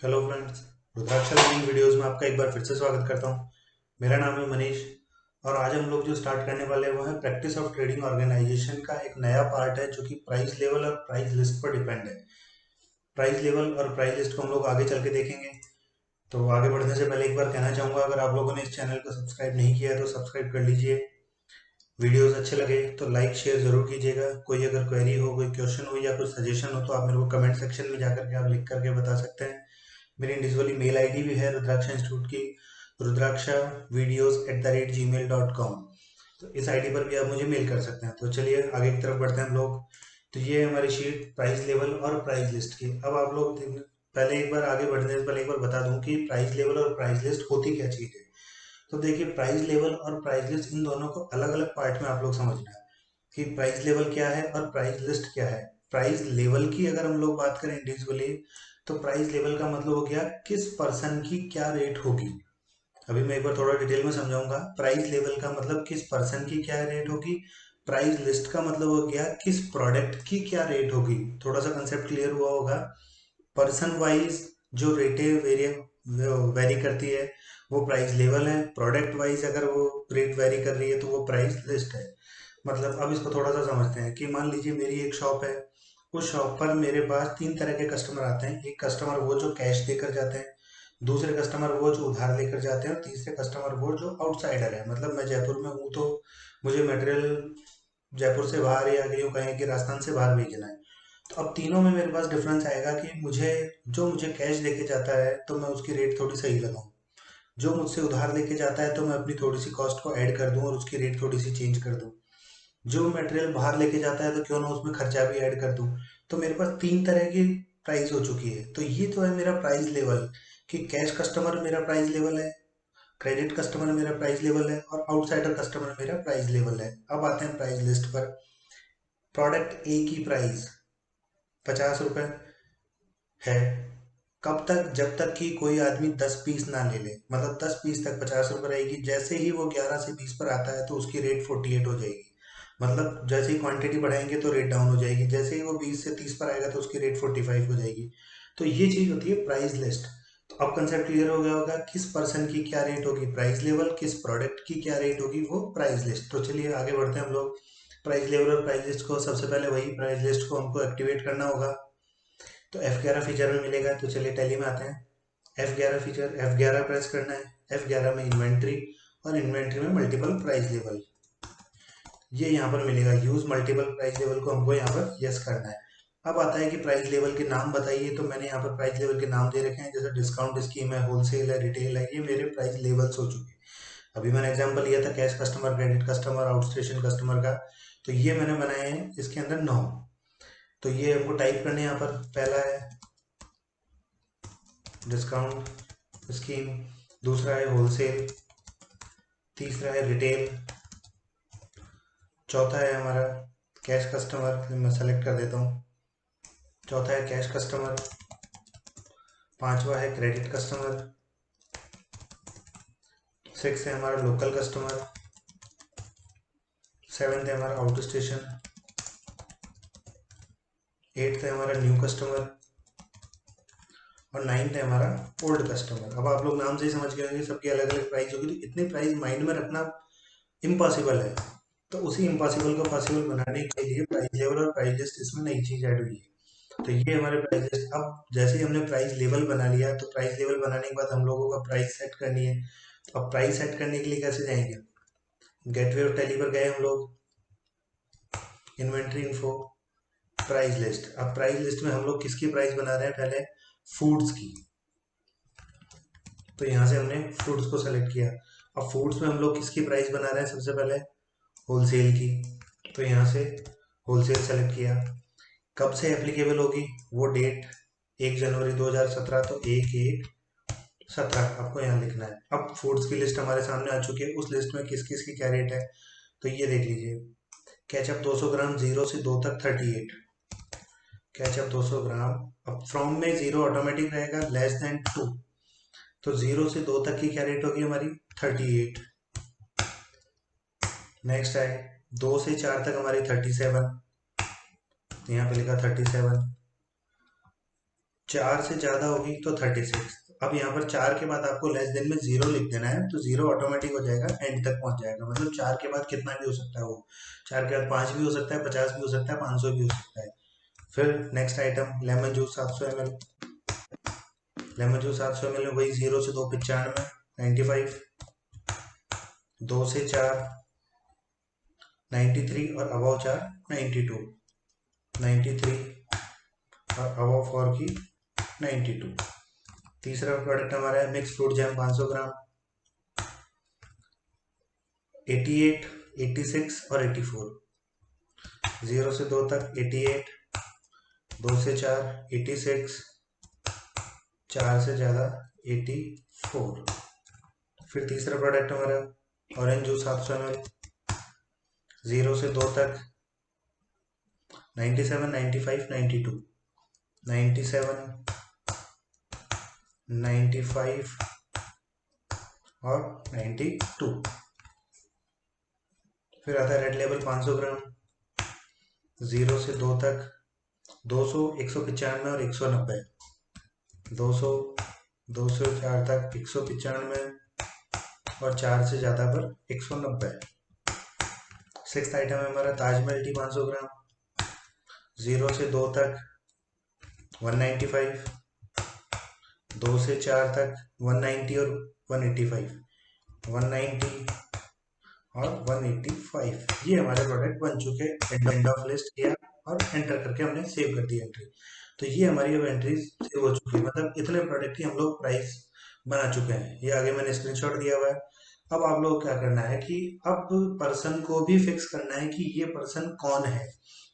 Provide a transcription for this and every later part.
Hello friends, रुद्राक्ष learning videos में आपका एक बार फिर से स्वागत करता हूं। मेरा नाम है मनीष और आज हम लोग जो स्टार्ट करने वाले हैं वो है प्रैक्टिस ऑफ ट्रेडिंग ऑर्गेनाइजेशन का एक नया पार्ट है जो कि प्राइस लेवल और प्राइस लिस्ट पर डिपेंड है। प्राइस लेवल और प्राइस लिस्ट को हम लोग आगे चल के देखेंगे। तो आगे बढ़ने से पहले एक बार कहना चाहूँगा, अगर आप लोगों ने इस चैनल को सब्सक्राइब नहीं किया है तो सब्सक्राइब कर लीजिए। वीडियोस अच्छे लगे तो लाइक शेयर जरूर कीजिएगा। कोई अगर क्वेरी हो, कोई क्वेश्चन हो या कुछ सजेशन हो तो आप मेरे को कमेंट सेक्शन में जाकर के आप लिख करके बता सकते हैं। मेरी इंडिविजुअली मेल आईडी भी है रुद्राक्षा इंस्टीट्यूट की, रुद्राक्षा videos@gmail.com। तो इस आईडी पर भी आप मुझे मेल कर सकते हैं। तो चलिए आगे की तरफ बढ़ते हैं हम लोग। तो ये है हमारी शीट प्राइस लेवल और प्राइस लिस्ट की। अब आप लोग पहले एक बार आगे बढ़ने से पहले एक बार बता दूं कि प्राइस लेवल और प्राइस लिस्ट होती क्या चीज़ है। तो देखिए, प्राइस लेवल और प्राइस लिस्ट इन दोनों को अलग अलग पार्ट में आप लोग समझना है कि प्राइस लेवल क्या है और प्राइस लिस्ट क्या है। प्राइस लेवल की अगर हम लोग बात करें इंडिविजुअली, तो प्राइस लेवल का मतलब हो गया किस पर्सन की क्या रेट होगी। अभी मैं एक बार थोड़ा डिटेल में समझाऊंगा। प्राइस लेवल का मतलब किस पर्सन की क्या रेट होगी। प्राइस लिस्ट का मतलब हो गया किस प्रोडक्ट की क्या रेट होगी। थोड़ा सा कंसेप्ट क्लियर हुआ होगा। पर्सन वाइज जो रेटें वेरी करती है वो प्राइस लेवल है। प्रोडक्ट वाइज अगर वो रेट वेरी कर रही है तो वो प्राइस लिस्ट है। मतलब अब इसको थोड़ा सा समझते हैं कि मान लीजिए मेरी एक शॉप है। उस शॉप पर मेरे पास तीन तरह के कस्टमर आते हैं। एक कस्टमर वो जो कैश देकर जाते हैं, दूसरे कस्टमर वो जो उधार लेकर जाते हैं, और तीसरे कस्टमर वो जो आउटसाइडर है। मतलब मैं जयपुर में हूँ तो मुझे मटेरियल जयपुर से बाहर या यूँ कहें कि राजस्थान से बाहर भेजना है। तो अब तीनों में मेरे पास डिफरेंस आएगा कि मुझे कैश देके जाता है तो मैं उसकी रेट थोड़ी सही लगाऊं। जो मुझसे उधार लेके जाता है तो मैं अपनी थोड़ी सी कॉस्ट को ऐड कर दूं और उसकी रेट थोड़ी सी चेंज कर दूं। जो मटेरियल बाहर लेके जाता है तो क्यों ना उसमें खर्चा भी ऐड कर दूं। तो मेरे पास तीन तरह की प्राइस हो चुकी है। तो ये तो है मेरा प्राइस लेवल कि कैश कस्टमर मेरा प्राइस लेवल है, क्रेडिट कस्टमर मेरा प्राइस लेवल है और आउटसाइडर कस्टमर मेरा प्राइस लेवल है। अब आते हैं प्राइस लिस्ट पर। प्रोडक्ट ए की प्राइस 50 रुपये है। कब तक? जब तक कि कोई आदमी 10 पीस ना ले ले। मतलब 10 पीस तक 50 रुपये रहेगी। जैसे ही वो 11 से 20 पर आता है तो उसकी रेट 48 हो जाएगी। मतलब जैसे ही क्वांटिटी बढ़ाएंगे तो रेट डाउन हो जाएगी। जैसे ही वो 20 से 30 पर आएगा तो उसकी रेट 45 हो जाएगी। तो ये चीज़ होती है प्राइस लिस्ट। तो अब कंसेप्ट क्लियर हो गया होगा किस पर्सन की क्या रेट होगी प्राइस लेवल, किस प्रोडक्ट की क्या रेट होगी वो प्राइस लिस्ट। तो चलिए आगे बढ़ते हैं हम लोग। प्राइस लेवल और प्राइस लिस्ट को सबसे पहले वही प्राइस लिस्ट को हमको एक्टिवेट करना होगा। तो F11 फीचर में मिलेगा। तो चलिए टैली में आते हैं। F11 फीचर, F11 प्रेस करना है। F11 में इन्वेंट्री, और इन्वेंट्री में मल्टीपल प्राइस लेवल, ये यहाँ पर मिलेगा। यूज मल्टीपल प्राइस लेवल को हमको यहाँ पर यस करना है। अब आता है कि प्राइस लेवल के नाम बताइए। तो मैंने यहाँ पर प्राइस लेवल के नाम दे रखे हैं, जैसे डिस्काउंट स्कीम है, होलसेल है, रिटेल है। ये मेरे प्राइस लेवल्स हो चुके हैं। अभी मैंने एग्जांपल लिया था cash customer, credit customer, outstation customer का। तो ये मैंने बनाए हैं इसके अंदर 9। तो ये हमको टाइप करने यहाँ पर। पहला है डिस्काउंट स्कीम, दूसरा है होलसेल, तीसरा है रिटेल, चौथा है हमारा कैश कस्टमर। मैं सेलेक्ट कर देता हूँ। चौथा है कैश कस्टमर, पांचवा है क्रेडिट कस्टमर, सिक्स है हमारा लोकल कस्टमर, सेवेंथ है हमारा आउट स्टेशन, एट्थ है हमारा न्यू कस्टमर, और नाइन्थ है हमारा ओल्ड कस्टमर। अब आप लोग नाम से ही समझ गए होंगे सबकी अलग अलग प्राइस होगी। तो इतने प्राइस माइंड में रखना इम्पॉसिबल है। तो उसी इम्पॉसिबल को पॉसिबल बनाने के लिए प्राइस लेवल और प्राइस लिस्ट इसमें नई चीज ऐड हुई है। तो ये हमारे प्राइस लिस्ट। अब जैसे ही हमने प्राइस लेवल बना लिया तो प्राइस लेवल बनाने के बाद हम लोगों का प्राइस सेट करनी है। तो अब प्राइस सेट करने के लिए कैसे जाएंगे? गेटवे ऑफ टैली पर गए हम लोग, इन्वेंट्री इन्फो, प्राइस लिस्ट। अब प्राइस लिस्ट में हम लोग किसकी प्राइस बना रहे हैं? पहले फूड्स की। तो यहाँ से हमने फूड्स को सेलेक्ट किया। अब फूड्स में हम लोग किसकी प्राइस बना रहे हैं? सबसे पहले होलसेल की। तो यहाँ से होलसेल सेलेक्ट किया। कब से एप्लीकेबल होगी वो डेट? 1 जनवरी 2017। तो 1/1/17 आपको यहाँ लिखना है। अब फूड्स की लिस्ट हमारे सामने आ चुकी है। उस लिस्ट में किस किस की क्या रेट है तो ये देख लीजिए। केचप 200 ग्राम 0 से 2 तक 38। केचप 200 ग्राम। अब फ्रॉम में 0 ऑटोमेटिक रहेगा, लेस देन 2। तो 0 से 2 तक की क्या रेट होगी हमारी? 38। नेक्स्ट है 2 से 4 तक हमारी 37। यहाँ पे लिखा 37। 4 से ज़्यादा होगी तो 36। अब यहाँ पर 4 के बाद आपको लेस देन में 0 लिख देना है, तो 0 ऑटोमेटिक हो जाएगा, एंड तक पहुँच जाएगा। मतलब 4 के बाद कितना भी हो सकता है वो, 4 के बाद 5 भी हो सकता है, 50 भी हो सकता है, 500 भी हो सकता है। फिर next item lemon juice 700 ml। Lemon juice 700 ml में वही 0 से 2 95, 95, 2 से 4 93 और अबव 4 92, 93 और अबव 4 की 92। तीसरा प्रोडक्ट हमारा है मिक्स फ्रूट जैम 500 ग्राम, 88, 86 और 84। 0 से 2 तक 88, 2 से 4 86, 4 से ज़्यादा 84। फिर तीसरा प्रोडक्ट हमारा ऑरेंज जूस 700 ml, 0 से 2 तक 97, 95, 92, 97, 95 और 92। फिर आता है रेड लेबल 500 ग्राम, 0 से 2 तक 200, 195 और 190, 200, 204 तक 195 और 4 से ज़्यादा पर 190। सिक्स्थ आइटम है हमारा ताजमहल टी 500 ग्राम, 0 से 2 तक 195, 2 से 4 तक 190 और 185, 190 और 185। ये हमारे प्रोडक्ट बन चुके, एंड ऑफ लिस्ट किया और एंटर करके हमने सेव कर दी एंट्री। तो ये हमारी अब एंट्री सेव हो चुकी है, मतलब इतने प्रोडक्ट की हम लोग प्राइस बना चुके हैं। ये आगे मैंने स्क्रीनशॉट दिया हुआ है। अब आप लोग क्या करना है कि अब पर्सन को भी फिक्स करना है कि ये पर्सन कौन है।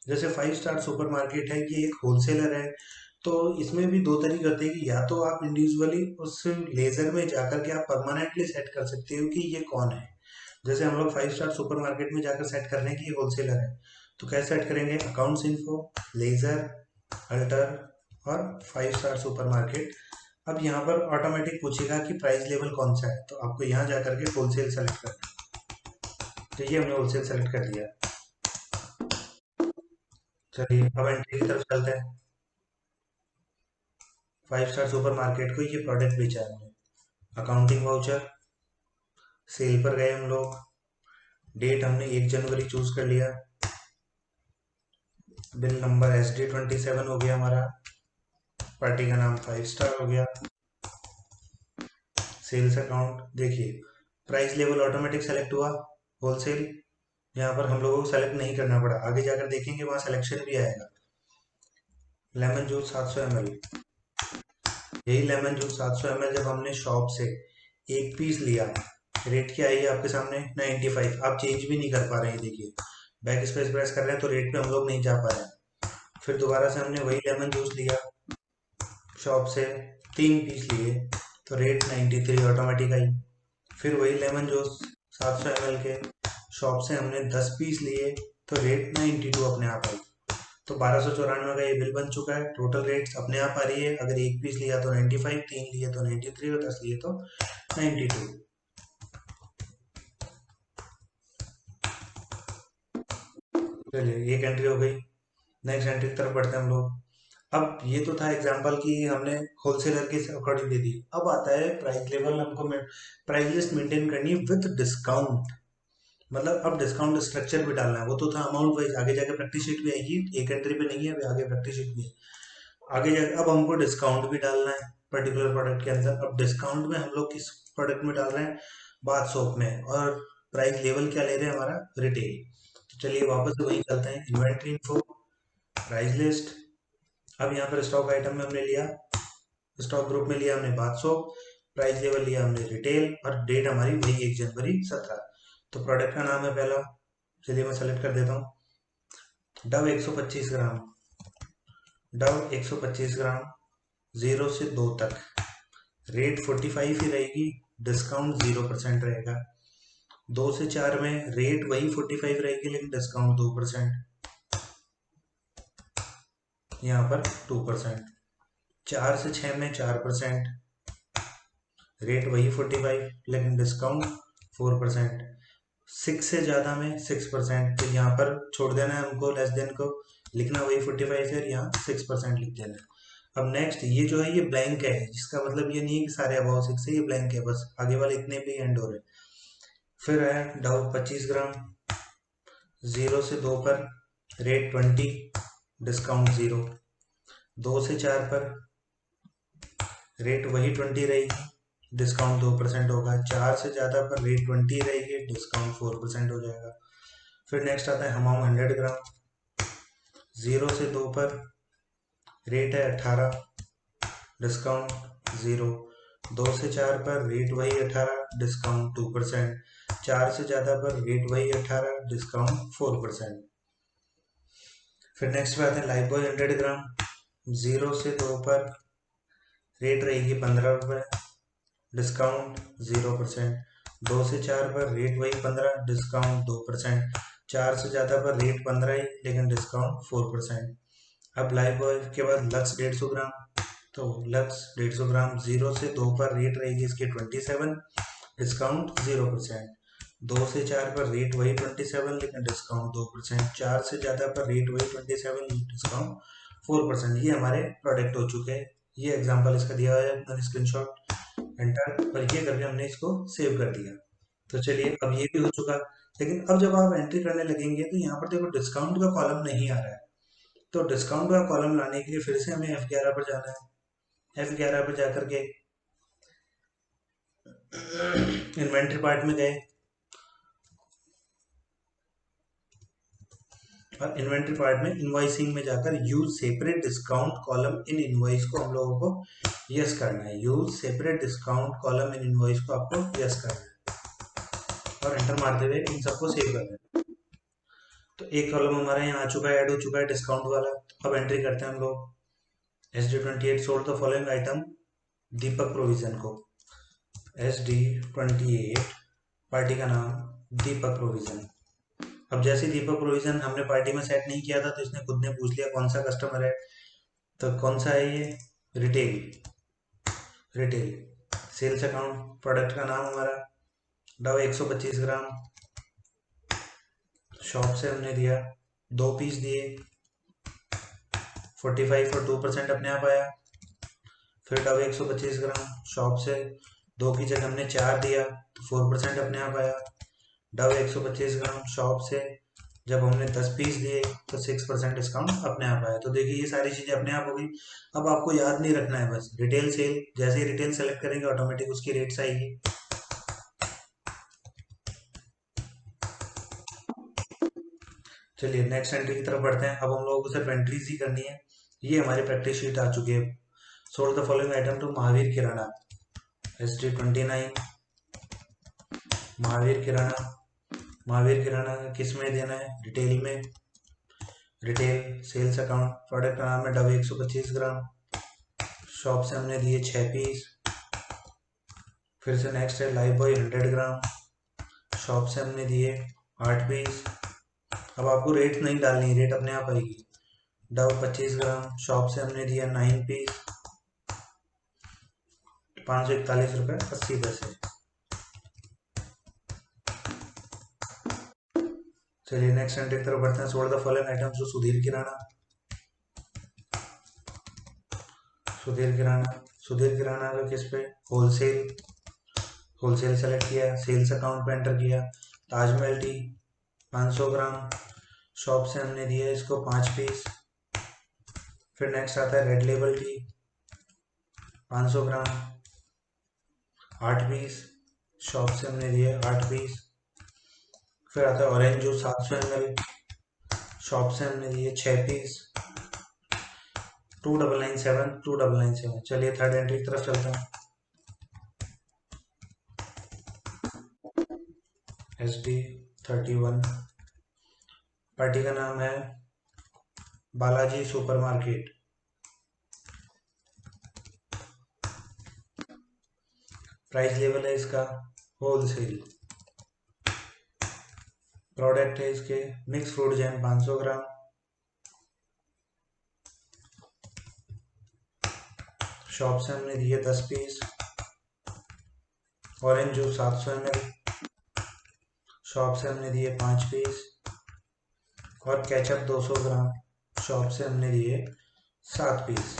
जैसे 5 स्टार सुपरमार्केट है, ये एक होलसेलर है, तो इसमें भी दो तरीके होते हैं कि या तो आप इंडिविजुअली उस लेजर में जाकर के आप परमानेंटली सेट कर सकते हो कि ये कौन है। जैसे हम लोग 5 स्टार सुपरमार्केट में जाकर सेट कर रहे हैं कि ये होलसेलर है, तो कैसे सेट करेंगे, अकाउंट्स इन्फो, लेजर, अल्टर और 5 स्टार सुपरमार्केट। अब यहाँ पर ऑटोमेटिक पूछेगा कि प्राइस लेवल कौन सा है, तो आपको यहाँ जाकर के होलसेल सेलेक्ट करना है। तो ये हमने होलसेल सेलेक्ट कर दिया। चलिए अब एंट्री की तरफ चलते हैं। 5 स्टार सुपरमार्केट को ये प्रोडक्ट बेचा है हमने, अकाउंटिंग वाउचर, सेल पर गए हम लोग, डेट हमने 1 जनवरी चूज कर लिया, बिल नंबर SD27 हो गया हमारा, पार्टी का नाम 5 स्टार हो गया, सेल्स अकाउंट देखिए, प्राइस लेवल ऑटोमेटिक सेलेक्ट हुआ, होलसेल। यहाँ पर हम लोगों को सेलेक्ट नहीं करना पड़ा, आगे जाकर देखेंगे वहाँ सिलेक्शन भी आएगा। लेमन जूस 700 ml, यही लेमन जूस 700 ml जब हमने शॉप से एक पीस लिया, रेट क्या आई है आपके सामने 95। आप चेंज भी नहीं कर पा रहे हैं, देखिए बैक स्पेस प्रेस कर रहे हैं तो रेट पे हम लोग नहीं जा पा रहे हैं। फिर दोबारा से हमने वही लेमन जूस लिया, शॉप से 3 पीस लिए, तो रेट 93 ऑटोमेटिक आई। फिर वही लेमन जूस 700 ml के, शॉप से हमने 10 पीस लिए, तो रेट 92 अपने आप आई। तो 1294 का ये बिल बन चुका है। टोटल रेट्स अपने आप आ रही है, अगर एक पीस लिया तो 95, 3 लिए तो 93 और 10 लिए तो 92। चलिए एक एंट्री हो गई, नेक्स्ट एंट्री की तरफ बढ़ते हैं हम लोग। अब ये तो था एग्जांपल कि हमने होलसेलर के अकॉर्डिंग दे दी। अब आता है प्राइस लेवल, हमको प्राइस लिस्ट मेंटेन करनी है विद डिस्काउंट। मतलब अब डिस्काउंट स्ट्रक्चर भी डालना है, वो तो था अमाउंट वाइज, आगे जाके प्रैक्टिस शीट भी आएगी, एक एंट्री पे नहीं है, अभी आगे प्रैक्टिस शीट भी है आगे जाके। अब हमको डिस्काउंट भी डालना है पर्टिकुलर प्रोडक्ट के अंदर। अब डिस्काउंट में हम लोग किस प्रोडक्ट में डाल रहे हैं, बाथ सोप में, और प्राइस लेवल क्या ले रहे हैं हमारा, रिटेल। तो चलिए वापस से वहीं चलते हैं, इन्वेंट्री इन्फो, प्राइस लिस्ट। अब यहाँ पर स्टॉक आइटम में हमने लिया, स्टॉक ग्रुप में लिया हमने बाथ सोप, प्राइस लेवल लिया हमने रिटेल, और डेट हमारी वही 1 जनवरी 17। तो प्रोडक्ट का नाम है पहला, चलिए मैं सेलेक्ट कर देता हूँ, डव 125 ग्राम, डव 125 ग्राम, 0 से 2 तक रेट 45 ही रहेगी, डिस्काउंट 0% रहेगा। 2 से 4 में रेट वही 45 रहेगी, लेकिन डिस्काउंट 2%, यहाँ पर 2%। 4 से 6 में 4%, रेट वही 45 लेकिन डिस्काउंट 4%। 6 से ज़्यादा में 6%, तो यहाँ पर छोड़ देना है हमको, लेस देन को लिखना वही 45 है, यहाँ 6% लिख देना है। अब नेक्स्ट ये जो है ये ब्लैंक है, जिसका मतलब ये नहीं है कि सारे अबाव 6 है, ये ब्लैंक है, बस आगे वाले इतने पे एंड हो रहे हैं। फिर है डाउ 25 ग्राम, 0 से 2 पर रेट 20, डिस्काउंट 0। 2 से 4 पर रेट वही 20 रहेगी, डिस्काउंट 2% होगा। 4 से ज़्यादा पर रेट 20 रहेगी, डिस्काउंट 4% हो जाएगा। फिर नेक्स्ट आता है हमाम 100 ग्राम, 0 से 2 पर रेट है 18, डिस्काउंट 0। 2 से 4 पर रेट वही 18, डिस्काउंट 2%। 4 से ज़्यादा पर रेट वही 18, डिस्काउंट 4%। फिर नेक्स्ट पे आते हैं लाइफ बॉय 100 ग्राम, 0 से 2 पर रेट रहेगी 15 रुपये, डिस्काउंट 0%। 2 से 4 पर रेट वही 15, डिस्काउंट 2%। 4 से ज़्यादा पर रेट 15 ही, लेकिन डिस्काउंट 4%। अब लाइफ बॉय के बाद लक्स 150 ग्राम, तो लक्स 150 ग्राम, 0 से 2 पर रेट रहेगी इसकी 27, डिस्काउंट 0%। 2 से 4 पर रेट वही 27, लेकिन डिस्काउंट 2%। 4 से ज़्यादा पर रेट वही 27, डिस्काउंट 4%। ये हमारे प्रोडक्ट हो चुके हैं। ये एग्जांपल इसका दिया हुआ है, मैंने स्क्रीनशॉट एंटर पर ये करके हमने इसको सेव कर दिया। तो चलिए अब ये भी हो चुका। लेकिन अब जब आप एंट्री करने लगेंगे तो यहाँ पर देखो डिस्काउंट का कॉलम नहीं आ रहा है। तो डिस्काउंट का कॉलम लाने के लिए फिर से हमें F11 पर जाना है। F11 पर जाकर के इन्वेंट्री पार्ट में गए और इन्वेंट्री पार्ट में इनवॉइसिंग में जाकर use separate discount column in invoice को हम लोगों को यस करना है। Use separate discount column in invoice को आपको यस करना है और एंटर मारते हुए इन सबको सेव करना है। तो एक कॉलम हमारे यहाँ आ चुका है, ऐड हो चुका है डिस्काउंट वाला। अब एंट्री करते हैं हम लोग। SD28 sold the following item Deepak provision को। SD28 पार्टी का नाम दीपक प्रोविजन। अब जैसे दीपक प्रोविजन हमने पार्टी में सेट नहीं किया था तो इसने खुद ने पूछ लिया कौन सा कस्टमर है। तो कौन सा है ये? Retail. Retail sales account, product का नाम हमारा डव 125 ग्राम, शॉप से हमने दिया 2 पीस दिए, 45 और 2% अपने आप आया। फिर डव 125 ग्राम, शॉप से 2 की जगह हमने 4 दिया तो 4% अपने आप आया। डव 125 ग्राम, शॉप से जब हमने 10 पीस दिए तो 6% डिस्काउंट अपने आप आया। तो देखिए ये सारी चीज़ें अपने आप हो गई। अब आपको याद नहीं रखना है, बस रिटेल सेल, जैसे ही रिटेल सेलेक्ट करेंगे ऑटोमेटिक उसकी रेट्स आएगी। चलिए नेक्स्ट एंट्री की तरफ बढ़ते हैं। अब हम लोगों को सिर्फ एंट्रीज ही करनी है। ये हमारी प्रैक्टिस शीट आ चुकी है। Sold the following item to Mahavir Kirana, SD29 Mahavir Kirana. Mahavir Kirana किस में देना है? रिटेल में। रिटेल सेल्स अकाउंट, प्रोडक्ट का नाम है डव 125 ग्राम, शॉप से हमने दिए 6 पीस। फिर से नेक्स्ट है लाइफ बॉय 100 ग्राम, शॉप से हमने दिए 8 पीस। अब आपको रेट नहीं डालनी, रेट अपने आप आएगी। डव 25 ग्राम, शॉप से हमने दिया 9 पीस, 541 रुपये 80 पैसे। चलिए नेक्स्ट एंट्री की तरफ बढ़ते हैं। Sold the following items to Sudhir Kirana. Sudhir Kirana, Sudhir Kirana का किस पे? होलसेल। होलसेल सेलेक्ट किया, सेल्स अकाउंट पे एंटर किया। ताजमहल टी 500 ग्राम, शॉप से हमने दिया इसको 5 पीस। फिर नेक्स्ट आता है रेड लेबल टी 500 ग्राम, 8 पीस, शॉप से हमने दिया 8 पीस। फिर आता है ऑरेंज जूस 700 ml, शॉप से हमने दिए 6 पीस, 2997। चलिए थर्ड एंट्री की तरफ चलते हैं। SD31 पार्टी का नाम है बालाजी सुपरमार्केट। प्राइस लेवल है इसका होलसेल। प्रोडक्ट है इसके mix fruit jam 500 gram, shop से हमने दिए 10 piece. Orange juice 700 ml, shop से हमने दिए 5 पीस। और केचप 200 ग्राम, शॉप से हमने दिए 7 पीस।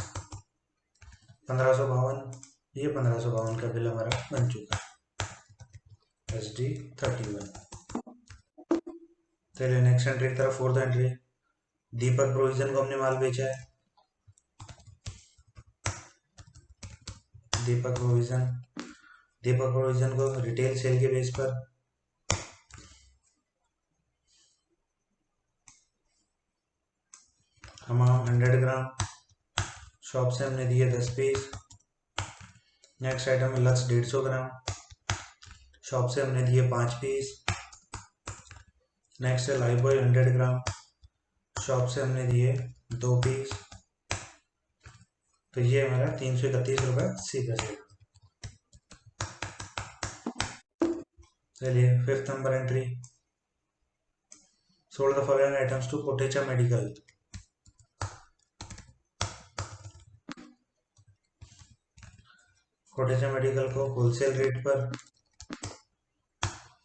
1552, ये 1552 का बिल हमारा बन चुका है SD31। चलिए नेक्स्ट एंट्री की तरफ, फोर्थ एंट्री, दीपक प्रोविजन को हमने माल बेचा है। दीपक प्रोविजन को रिटेल सेल के बेस पर हम 100 ग्राम, शॉप से हमने दिए 10 पीस। नेक्स्ट आइटम है लक्स 150 ग्राम, शॉप से हमने दिए 5 पीस। नेक्स्ट है लाइफबॉय 100 ग्राम, शॉप से हमने दिए 2 पीस। तो ये हमारा 331 रुपये 80 पैसे। चलिए fifth number entry, sold the following items to Kotecha medical. Kotecha medical को होलसेल रेट पर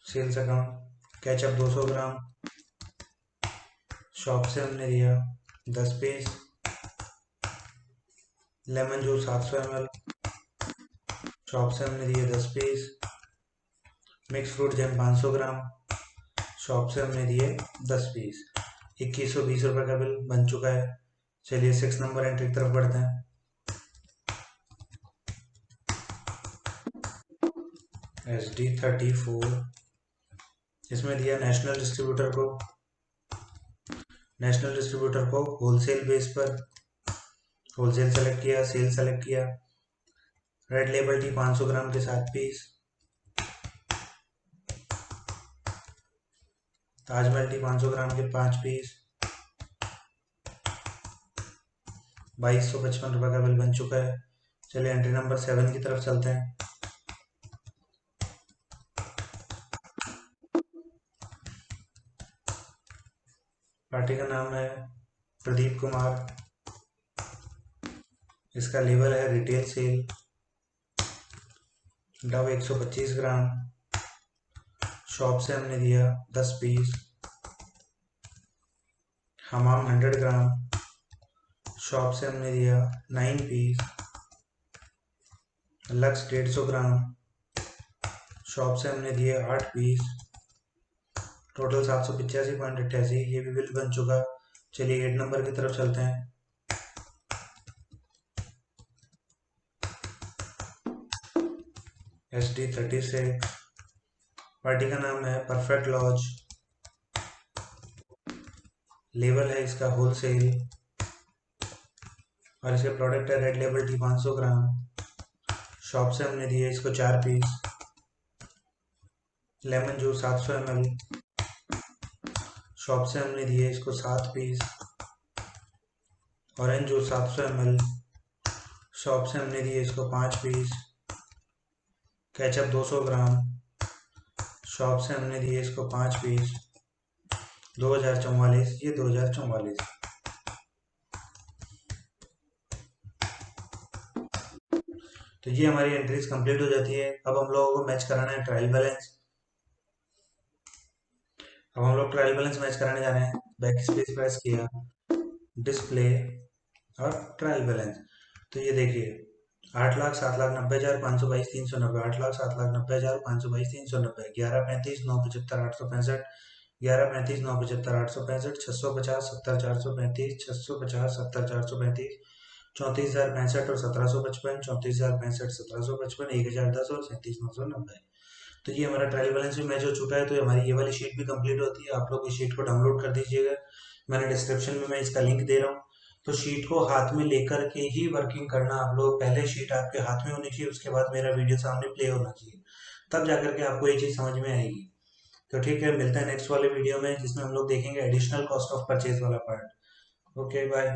sales account, ketchup 200 gram, shop से हमने दिया 10 piece. Lemon juice 700 ml, shop से हमने दिए 10 piece. Mix fruit jam 500 gram, shop से हमने दिए 10 पीस। 2120 रुपये का बिल बन चुका है। चलिए 6 नंबर एंट्री की तरफ बढ़ते हैं। SD34, इसमें दिया नेशनल डिस्ट्रीब्यूटर को होलसेल बेस पर, होलसेल सेलेक्ट किया, सेल सेलेक्ट किया। रेड लेबल टी 500 ग्राम के 7 पीस। ताजमहल टी 500 ग्राम के 5 पीस। 2255 रुपये का बिल बन चुका है। चलिए एंट्री नंबर 7 की तरफ चलते हैं। पार्टी का नाम है प्रदीप कुमार, इसका लेबल है रिटेल सेल। डव 125 ग्राम, शॉप से हमने दिया 10 पीस। हमाम 100 ग्राम, शॉप से हमने दिया 9 पीस। लक्स 150 ग्राम, शॉप से हमने दिए 8 पीस। टोटल 785.88, ये भी बिल बन चुका। चलिए 8 नंबर की तरफ चलते हैं। SD36, पार्टी का नाम है परफेक्ट लॉज, लेबल है इसका होलसेल और इसके प्रोडक्ट है red label tea 500 gram, shop से हमने दिए इसको 4 piece. Lemon juice 700 ml, shop से हमने दिए इसको 7 piece. Orange juice 700 ml, shop से हमने दिए इसको 5 पीस। केचप 200 ग्राम, शॉप से हमने दिए इसको 5 पीस। 2044, ये 2044। तो ये हमारी एंट्रीज कंप्लीट हो जाती है। अब हम लोगों को मैच कराना है ट्रायल बैलेंस। अब हम लोग ट्रायल बैलेंस मैच कराने जा रहे हैं। बैक स्पेस प्रेस किया, डिस्प्ले और ट्रायल बैलेंस। तो ये देखिए 8,07,90,522,390, 8,07,90,522,390, 11,35,975,865, 11,35,975,865, 650, 70,435, 650, 70,435, 34,065 और 1,755, 34,065, 1,755, 1,010 और 37,990। तो ये हमारा ट्रायल बैलेंस भी मैच हो चुका है। तो हमारी ये वाली शीट भी कंप्लीट होती है। आप लोग इस शीट को डाउनलोड कर दीजिएगा, मैंने डिस्क्रिप्शन में मैं इसका लिंक दे रहा हूँ। तो शीट को हाथ में लेकर के ही वर्किंग करना आप लोग। पहले शीट आपके हाथ में होनी चाहिए, उसके बाद मेरा वीडियो सामने प्ले होना चाहिए, तब जाकर के आपको ये चीज़ समझ में आएगी। तो ठीक है, मिलते हैं नेक्स्ट वाले वीडियो में, जिसमें हम लोग देखेंगे एडिशनल कॉस्ट ऑफ परचेज वाला पार्ट। Okay bye.